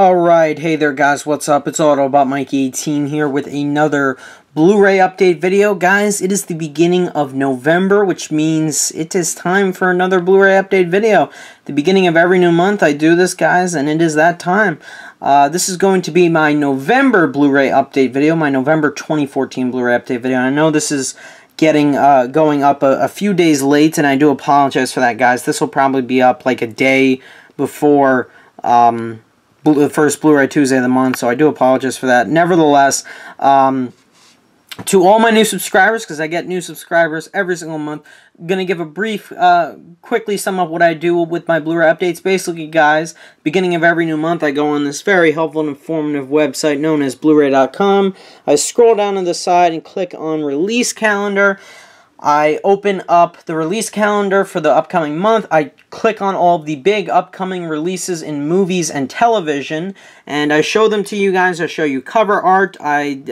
Alright, hey there guys, what's up? It's AutoBotMikey18 here with another Blu-ray update video. Guys, it is the beginning of November, which means it is time for another Blu-ray update video. The beginning of every new month I do this, guys, and it is that time. This is going to be my November Blu-ray update video, my November 2014 Blu-ray update video. And I know this is going up a few days late, and I do apologize for that, guys. This will probably be up like a day before the first Blu-ray Tuesday of the month, so I do apologize for that. Nevertheless, to all my new subscribers, because I get new subscribers every single month, I'm going to give a brief, quickly sum up what I do with my Blu-ray updates. Basically, guys, beginning of every new month, I go on this very helpful and informative website known as Blu-ray.com. I scroll down to the side and click on Release Calendar. I open up the release calendar for the upcoming month. I click on all of the big upcoming releases in movies and television, and I show them to you guys. I show you cover art. I,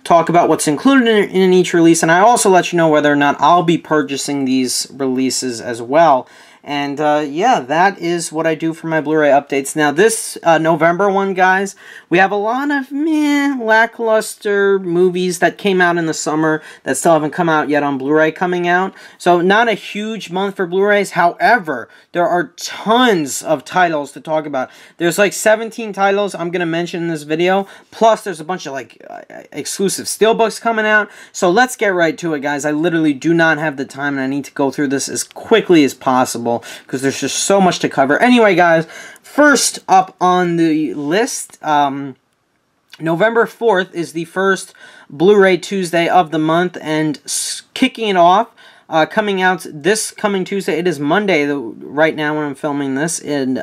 talk about what's included in each release, and I also let you know whether or not I'll be purchasing these releases as well. And, yeah, that is what I do for my Blu-ray updates. Now, this November one, guys, we have a lot of lackluster movies that came out in the summer that still haven't come out yet on Blu-ray coming out. So, not a huge month for Blu-rays. However, there are tons of titles to talk about. There's like 17 titles I'm going to mention in this video. Plus, there's a bunch of, like, exclusive Steelbooks coming out. So, let's get right to it, guys. I literally do not have the time, and I need to go through this as quickly as possible, because there's just so much to cover. Anyway, guys, first up on the list, November 4th is the first Blu-ray Tuesday of the month, and kicking it off, coming out this coming Tuesday. It is Monday right now when I'm filming this, and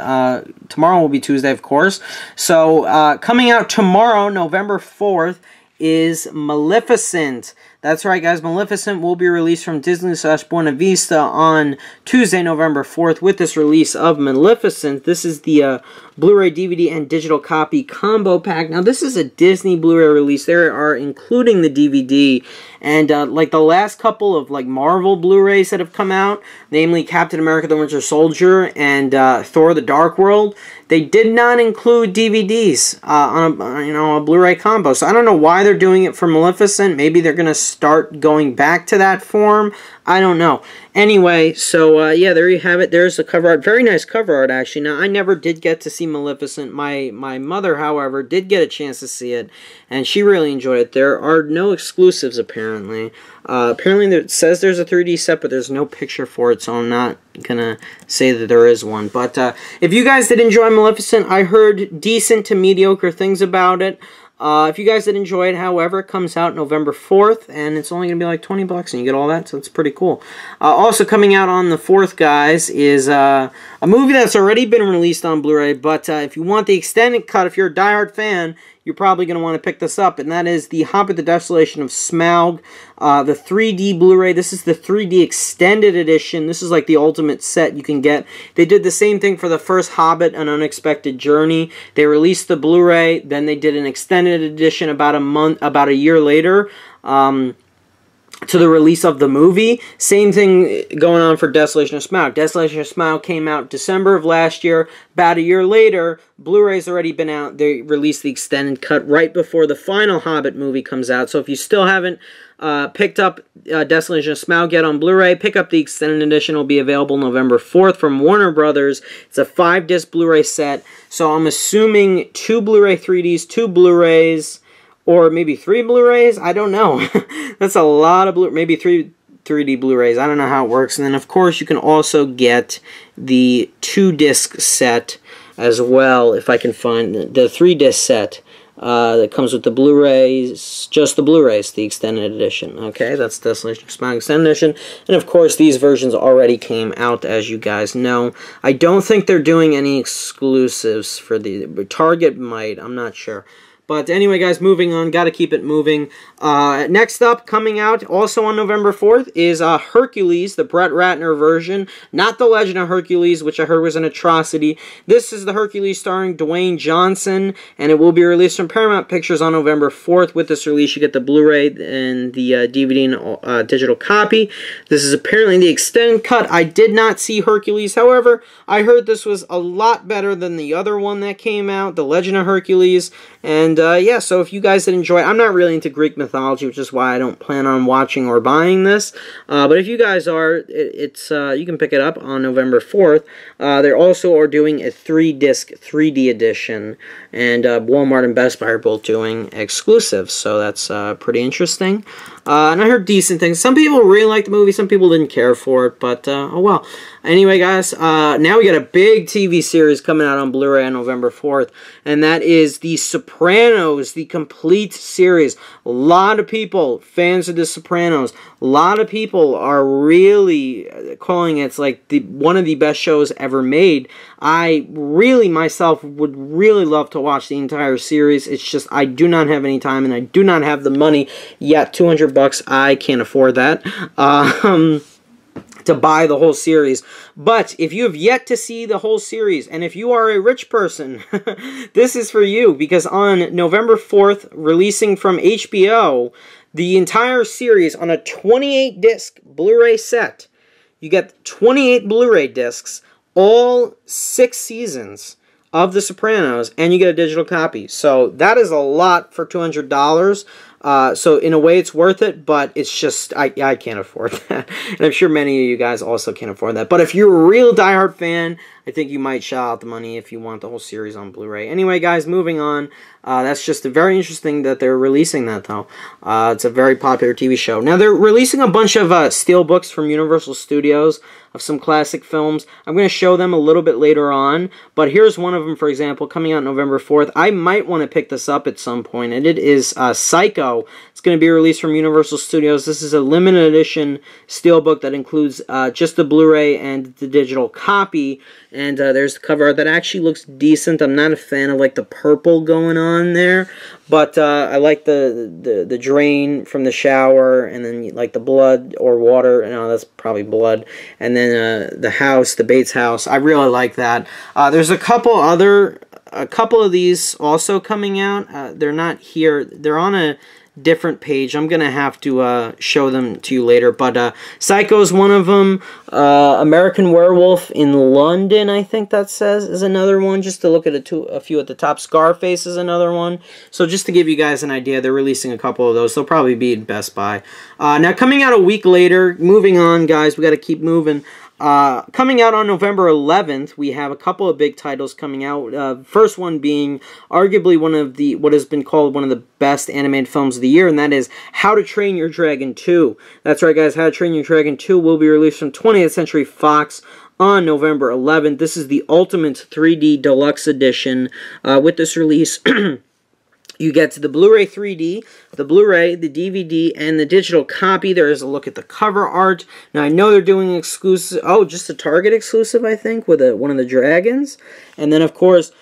tomorrow will be Tuesday, of course. So, coming out tomorrow, November 4th, is Maleficent. That's right, guys. Maleficent will be released from Disney/Buena Vista on Tuesday, November 4th, with this release of Maleficent. This is the Blu-ray, DVD, and digital copy combo pack. Now, this is a Disney Blu-ray release. They are including the DVD. And, like the last couple of, like, Marvel Blu-rays that have come out, namely Captain America the Winter Soldier and Thor the Dark World, they did not include DVDs on a Blu-ray combo. So I don't know why they're doing it for Maleficent. Maybe they're going to start going back to that form. I don't know. Anyway, so yeah, there you have it. There's the cover art. Very nice cover art, actually. Now, I never did get to see Maleficent. My mother, however, did get a chance to see it, and she really enjoyed it. There are no exclusives, apparently. Apparently, it says there's a 3D set, but there's no picture for it, so I'm not going to say that there is one. But if you guys did enjoy Maleficent, I heard decent to mediocre things about it. If you guys did enjoy it, however, it comes out November 4th, and it's only going to be like 20 bucks, and you get all that, so it's pretty cool. Also coming out on the 4th, guys, is a movie that's already been released on Blu-ray, but if you want the extended cut, if you're a diehard fan, you're probably going to want to pick this up, and that is The Hobbit, The Desolation of Smaug, the 3D Blu-ray. This is the 3D extended edition. This is like the ultimate set you can get. They did the same thing for the first Hobbit, An Unexpected Journey. They released the Blu-ray, then they did an extended edition about a year later, to the release of the movie. Same thing going on for Desolation of Smaug. Desolation of Smaug came out December of last year. About a year later, Blu-ray's already been out. They released the extended cut right before the final Hobbit movie comes out. So if you still haven't picked up Desolation of Smaug yet on Blu-ray, pick up the extended edition. It will be available November 4th from Warner Brothers. It's a 5-disc Blu-ray set. So I'm assuming 2 Blu-ray 3Ds, 2 Blu-rays, or maybe 3 Blu-rays? I don't know. That's a lot of maybe 3 3D Blu-rays. I don't know how it works. And then, of course, you can also get the 2-disc set as well, if I can find the 3-disc set that comes with the Blu-rays, just the Blu-rays, the extended edition. Okay, that's Desolation of Smaug extended edition. And, of course, these versions already came out, as you guys know. I don't think they're doing any exclusives for the Target might. I'm not sure. But anyway, guys, moving on. Got to keep it moving. Next up, coming out also on November 4th, is Hercules, the Brett Ratner version. Not The Legend of Hercules, which I heard was an atrocity. This is the Hercules starring Dwayne Johnson, and it will be released from Paramount Pictures on November 4th. With this release, you get the Blu-ray and the DVD and digital copy. This is apparently the extended cut. I did not see Hercules. However, I heard this was a lot better than the other one that came out, The Legend of Hercules. And yeah, so if you guys did enjoy it, I'm not really into Greek mythology, which is why I don't plan on watching or buying this. But if you guys are, you can pick it up on November 4th. They also are doing a 3-disc 3D edition, and Walmart and Best Buy are both doing exclusives, so that's pretty interesting. And I heard decent things. Some people really liked the movie, some people didn't care for it, but oh well. Anyway, guys, now we got a big TV series coming out on Blu-ray on November 4th, and that is The Sopranos, the complete series. A lot of people, fans of The Sopranos, a lot of people are really calling it like one of the best shows ever made. I really, myself, would really love to watch the entire series. It's just I do not have any time, and I do not have the money yet. $200, I can't afford that. To buy the whole series. But if you have yet to see the whole series, and if you are a rich person, this is for you, because on November 4th, releasing from HBO, the entire series on a 28-disc Blu-ray set. You get 28 Blu-ray discs, all 6 seasons of The Sopranos, and you get a digital copy. So that is a lot for $200. So in a way it's worth it, but it's just, I can't afford that. And I'm sure many of you guys also can't afford that. But if you're a real diehard fan, I think you might shell out the money if you want the whole series on Blu-ray. Anyway, guys, moving on. That's just very interesting that they're releasing that, though. It's a very popular TV show. Now, they're releasing a bunch of Steelbooks from Universal Studios of some classic films. I'm going to show them a little bit later on, but here's one of them, for example, coming out November 4th. I might want to pick this up at some point, and it is Psycho. It's going to be released from Universal Studios. This is a limited edition Steelbook that includes just the Blu-ray and the digital copy. And there's the cover art that actually looks decent. I'm not a fan of like the purple going on there, but I like the drain from the shower, and then like the blood or water. No, that's probably blood. And then the house, the Bates house. I really like that. There's a couple of these also coming out. They're not here. They're on a different page. I'm gonna have to show them to you later, but Psycho is one of them. American Werewolf in London, I think that says, is another one, just to look at a few at the top. Scarface is another one. So just to give you guys an idea, they're releasing a couple of those. They'll probably be at Best Buy. Now, coming out a week later, moving on, guys, we got to keep moving. Coming out on November 11th, we have a couple of big titles coming out. First one being arguably one of what has been called one of the best animated films of the year, and that is How to Train Your Dragon 2. That's right, guys. How to Train Your Dragon 2 will be released from 20th Century Fox on November 11th. This is the Ultimate 3D Deluxe Edition. With this release, you get the Blu-ray 3D, the Blu-ray, the DVD, and the digital copy. There is a look at the cover art. Now, I know they're doing exclusive, just a Target exclusive, I think, with one of the dragons. And then, of course,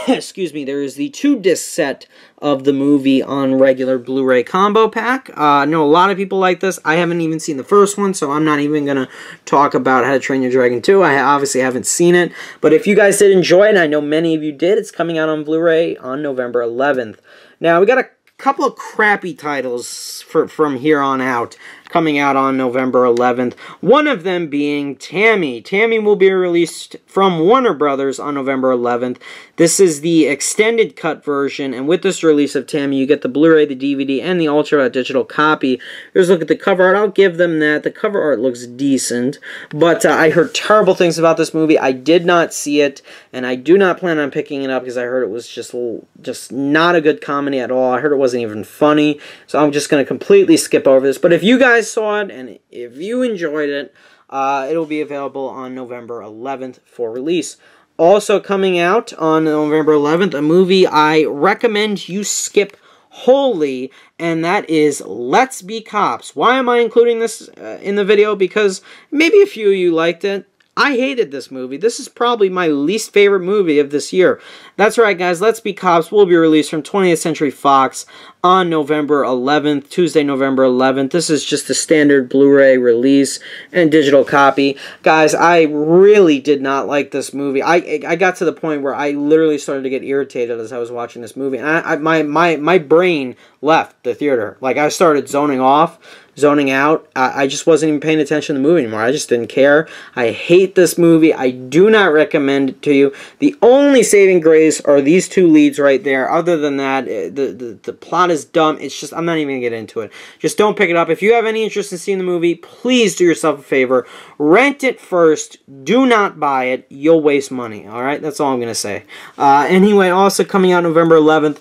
excuse me, there is the 2-disc set of the movie on regular Blu-ray combo pack. I know a lot of people like this. I haven't even seen the first one, so I'm not even going to talk about How to Train Your Dragon 2. I obviously haven't seen it. But if you guys did enjoy it, and I know many of you did, it's coming out on Blu-ray on November 11th. Now, we got a couple of crappy titles from here on out coming out on November 11th. One of them being Tammy. Tammy will be released from Warner Brothers on November 11th. This is the extended cut version, and with this release of Tammy, you get the Blu-ray, the DVD, and the Ultra digital copy. Here's a look at the cover art. I'll give them that. The cover art looks decent, but I heard terrible things about this movie. I did not see it, and I do not plan on picking it up because I heard it was just not a good comedy at all. I heard it wasn't even funny, so I'm just going to completely skip over this. But if you guys saw it, and if you enjoyed it, it'll be available on November 11th for release. Also coming out on November 11th, a movie I recommend you skip wholly, and that is Let's Be Cops. Why am I including this in the video? Because maybe a few of you liked it. I hated this movie. This is probably my least favorite movie of this year. That's right, guys. Let's Be Cops will be released from 20th Century Fox on November 11th, Tuesday, November 11th. This is just a standard Blu-ray release and digital copy. Guys, I really did not like this movie. I got to the point where I literally started to get irritated as I was watching this movie. And my brain left the theater. Like, I started zoning out. I just wasn't even paying attention to the movie anymore. I just didn't care. I hate this movie. I do not recommend it to you. The only saving grace are these two leads right there. Other than that, the plot is dumb. It's just, I'm not even going to get into it. Just don't pick it up. If you have any interest in seeing the movie, please do yourself a favor. Rent it first. Do not buy it. You'll waste money. Alright? That's all I'm going to say. Anyway, also coming out November 11th,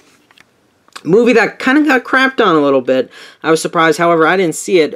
movie that kind of got crapped on a little bit. I was surprised, however, I didn't see it.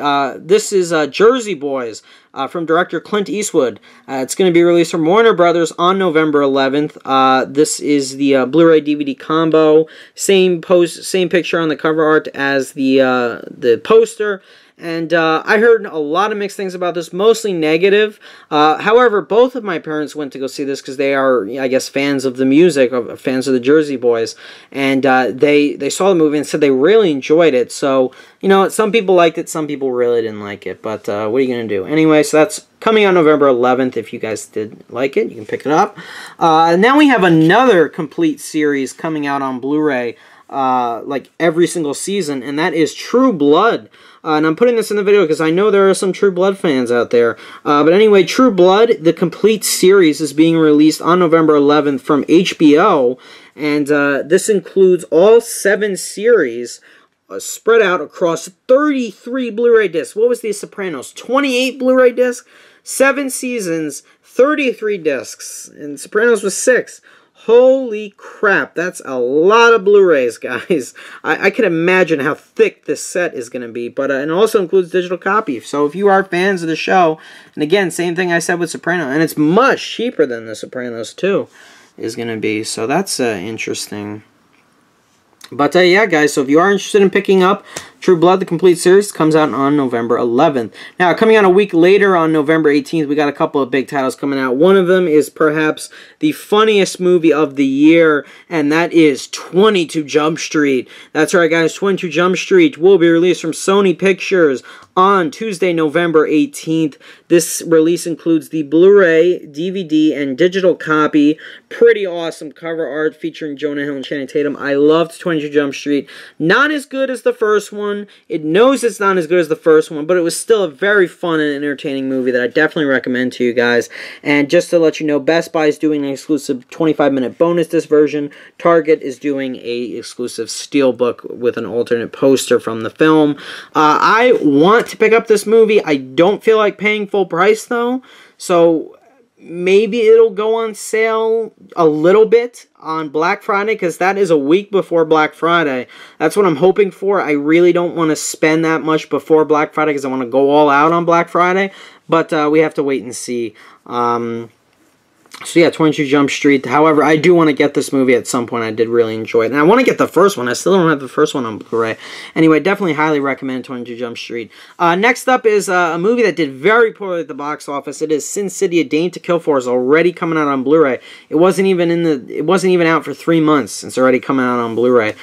This is Jersey Boys from director Clint Eastwood. It's going to be released from Warner Brothers on November 11th. This is the Blu-ray DVD combo. Same picture on the cover art as the poster. And I heard a lot of mixed things about this, mostly negative. However, both of my parents went to go see this because they are, I guess, fans of the music, fans of the Jersey Boys. And they saw the movie and said they really enjoyed it. So, you know, some people liked it, some people really didn't like it. But what are you going to do? Anyway, so that's coming on November 11th. If you guys did like it, you can pick it up. Now we have another complete series coming out on Blu-ray like every single season, and that is True Blood. And I'm putting this in the video because I know there are some True Blood fans out there. But anyway, True Blood, the complete series, is being released on November 11th from HBO. And this includes all 7 series spread out across 33 Blu-ray discs. What was The Sopranos? 28 Blu-ray discs? 7 seasons, 33 discs. And Sopranos was 6. Holy crap, that's a lot of Blu-rays, guys. I can imagine how thick this set is going to be, but and it also includes digital copy. So if you are fans of the show, and again, same thing I said with Sopranos, and it's much cheaper than The Sopranos too, is going to be. So that's interesting. But yeah, guys, so if you are interested in picking up True Blood, the complete series, comes out on November 11th. Now, coming out a week later on November 18th, we got a couple of big titles coming out. One of them is perhaps the funniest movie of the year, and that is 22 Jump Street. That's right, guys, 22 Jump Street will be released from Sony Pictures on Tuesday, November 18th. This release includes the Blu-ray, DVD, and digital copy. Pretty awesome cover art featuring Jonah Hill and Channing Tatum. I loved 22 Jump Street. Not as good as the first one. It knows it's not as good as the first one, but it was still a very fun and entertaining movie that I definitely recommend to you guys. And just to let you know, Best Buy is doing an exclusive 25-minute bonus disc version. Target is doing a exclusive Steelbook with an alternate poster from the film. I want to pick up this movie. I don't feel like paying full price, though. So maybe it'll go on sale a little bit on Black Friday, because that is a week before Black Friday. That's what I'm hoping for. I really don't want to spend that much before Black Friday because I want to go all out on Black Friday. But we have to wait and see. So yeah, 22 Jump Street. However, I do want to get this movie at some point. I did really enjoy it. And I want to get the first one. I still don't have the first one on Blu-ray. Anyway, definitely highly recommend 22 Jump Street. Next up is a movie that did very poorly at the box office. It is Sin City: A Dame to Kill For. Is already coming out on Blu-ray. It wasn't even out for 3 months. It's already coming out on Blu-ray.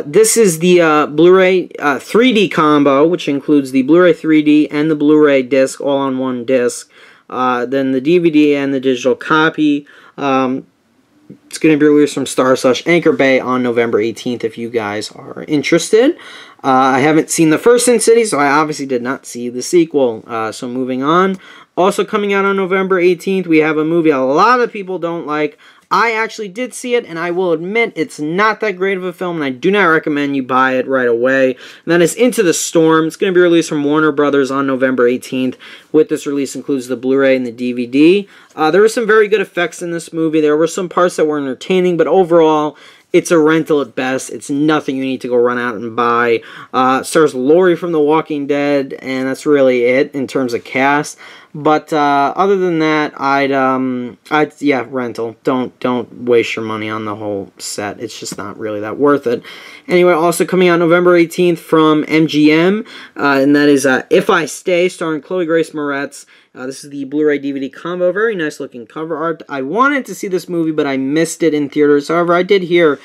This is the Blu-ray 3D combo, which includes the Blu-ray 3D and the Blu-ray disc all on one disc. Then the DVD and the digital copy. It's going to be released from Star/Anchor Bay on November 18th if you guys are interested. I haven't seen the first Sin City, so I obviously did not see the sequel. So moving on. Also coming out on November 18th, we have a movie a lot of people don't like. I actually did see it, and I will admit it's not that great of a film, and I do not recommend you buy it right away. And that is Into the Storm. It's going to be released from Warner Brothers on November 18th. With this release includes the Blu-ray and the DVD. There were some very good effects in this movie. There were some parts that were entertaining, but overall, it's a rental at best. It's nothing you need to go run out and buy. Stars Laurie from The Walking Dead, and that's really it in terms of cast. But other than that, yeah, rental. Don't waste your money on the whole set. It's just not really that worth it. Anyway, also coming out November 18th from MGM, and that is If I Stay, starring Chloe Grace Moretz. This is the Blu-ray DVD combo. Very nice looking cover art. I wanted to see this movie, but I missed it in theaters. However, I did hear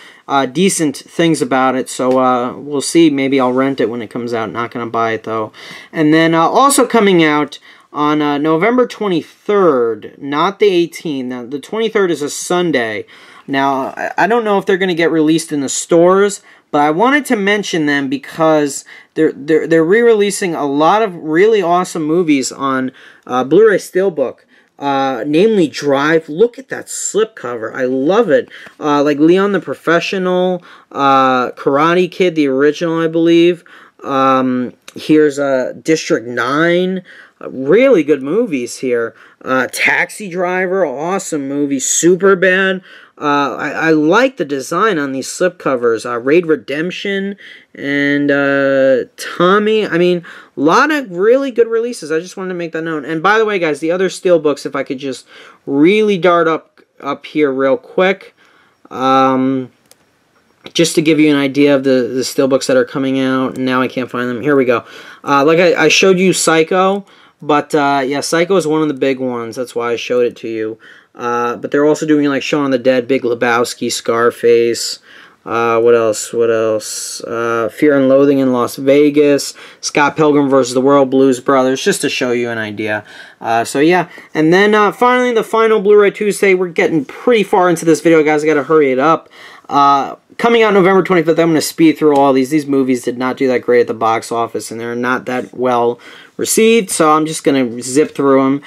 decent things about it, so we'll see. Maybe I'll rent it when it comes out. Not going to buy it, though. And then also coming out on November 23rd, not the 18th. Now, the 23rd is a Sunday. Now, I don't know if they're going to get released in the stores, but I wanted to mention them because they're re-releasing a lot of really awesome movies on Blu-ray Steelbook. Namely Drive. Look at that slipcover. I love it. Like Leon the Professional, Karate Kid, the original, I believe. Here's District 9. Really good movies here. Taxi Driver, awesome movie. Superbad. I like the design on these slipcovers. Raid Redemption and Tommy. I mean, a lot of really good releases. I just wanted to make that known. And by the way, guys, the other Steelbooks, if I could just really dart up here real quick. Just to give you an idea of the Steelbooks that are coming out. Now I can't find them. Here we go. Like I showed you Psycho. But, yeah, Psycho is one of the big ones. That's why I showed it to you. But they're also doing, like, Shaun of the Dead, Big Lebowski, Scarface. What else? What else? Fear and Loathing in Las Vegas. Scott Pilgrim vs. the World, Blues Brothers. Just to show you an idea. So, yeah. And then, finally, the final Blu-ray Tuesday. We're getting pretty far into this video, guys. I gotta hurry it up. Coming out November 25th, I'm going to speed through all these. These movies did not do that great at the box office, and they're not that well received, so I'm just going to zip through them.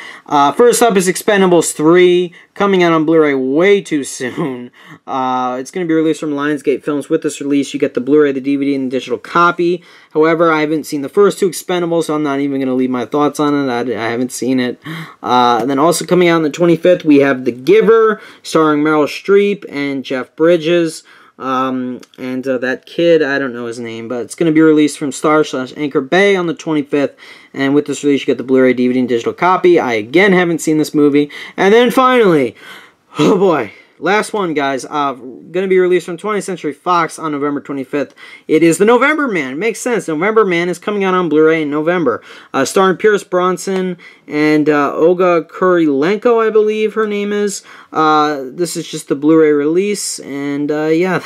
First up is Expendables 3, coming out on Blu-ray way too soon. It's going to be released from Lionsgate Films. With this release, you get the Blu-ray, the DVD, and the digital copy. However, I haven't seen the first two Expendables, so I'm not even going to leave my thoughts on it. I haven't seen it. And then also coming out on the 25th, we have The Giver, starring Meryl Streep and Jeff Bridges. That kid, I don't know his name, but it's going to be released from Star/Anchor Bay on the 25th, and with this release you get the Blu-ray, DVD, and digital copy. I again haven't seen this movie. And then finally, oh boy, last one, guys, going to be released from 20th Century Fox on November 25th. It is The November Man. It makes sense. November Man is coming out on Blu-ray in November. Starring Pierce Bronson and Olga Kurilenko, I believe her name is. This is just the Blu-ray release, and yeah,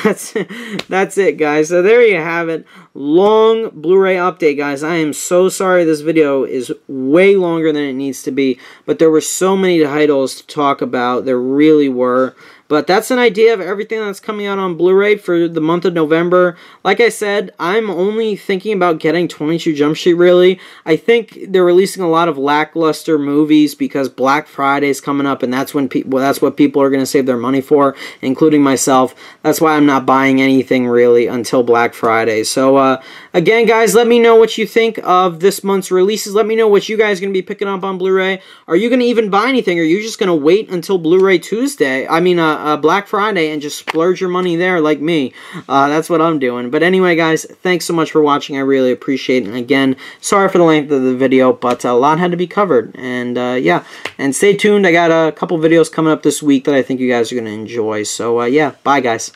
that's it, guys. So there you have it. Long Blu-ray update, guys. I am so sorry this video is way longer than it needs to be, but there were so many titles to talk about. There really were. But that's an idea of everything that's coming out on Blu-ray for the month of November. Like I said, I'm only thinking about getting 22 Jump Street, really. I think they're releasing a lot of lackluster movies because Black Friday's coming up, and that's when that's what people are going to save their money for, including myself. That's why I'm not buying anything, really, until Black Friday. So, again, guys, let me know what you think of this month's releases. Let me know what you guys are going to be picking up on Blu-ray. Are you going to even buy anything? Or are you just going to wait until Blu-ray Tuesday? I mean, Black Friday and just splurge your money there like me. That's what I'm doing. But anyway, guys, thanks so much for watching. I really appreciate it. And again, sorry for the length of the video, but a lot had to be covered. And yeah, and stay tuned. I got a couple videos coming up this week that I think you guys are going to enjoy. So yeah, bye, guys.